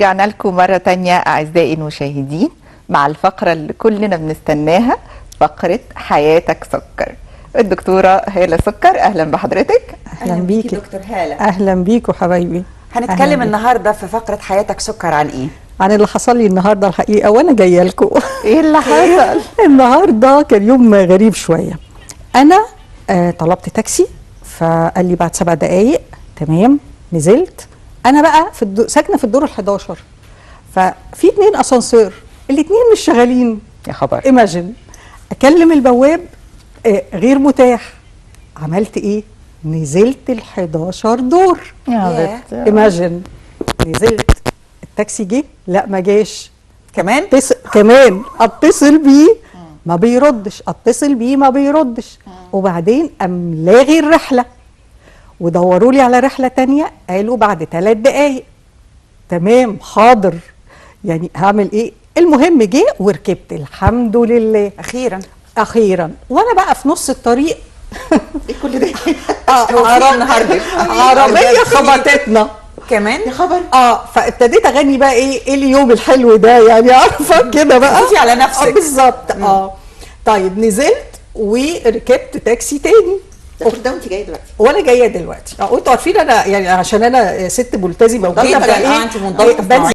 ورجعنا لكم مرة تانية أعزائي المشاهدين مع الفقرة اللي كلنا بنستناها، فقرة حياتك سكر. الدكتورة هالة سكر، أهلا بحضرتك. أهلا بيكي دكتور هالة. أهلا بيكوا حبايبي. هنتكلم النهاردة في فقرة حياتك سكر عن إيه؟ عن اللي حصل لي النهارده الحقيقة وأنا جاية لكم. إيه اللي حصل؟ النهارده كان يوم غريب شوية. أنا طلبت تاكسي فقال لي بعد 7 دقايق. تمام، نزلت. أنا بقى ساكنة في الدور ال11، ففي 2 أسانسير، الاتنين مش شغالين. يا خبر. إيماجين، أكلم البواب غير متاح. عملت إيه؟ نزلت ال11 دور. يا بت. إيماجين، نزلت. التاكسي جه؟ لا ما جاش. كمان؟ كمان اتصل بيه ما بيردش، اتصل بيه ما بيردش. وبعدين قام لاغي الرحله، ودوروا لي على رحله تانية، قالوا بعد 3 دقايق. تمام حاضر، يعني هعمل ايه؟ المهم جه وركبت الحمد لله اخيرا. وانا بقى في نص الطريق إيه كل ده؟ عربيه خبطتنا كمان؟ يا خبر. فابتديت اغني بقى ايه اليوم الحلو ده، يعني عارفه كده بقى. خفي على نفسك. بالظبط. طيب نزلت وركبت تاكسي تاني. ده وانت جايه دلوقتي؟ وانا جايه دلوقتي. وانتوا عارفين انا يعني عشان انا ست ملتزمه وكده، انت منضبطه.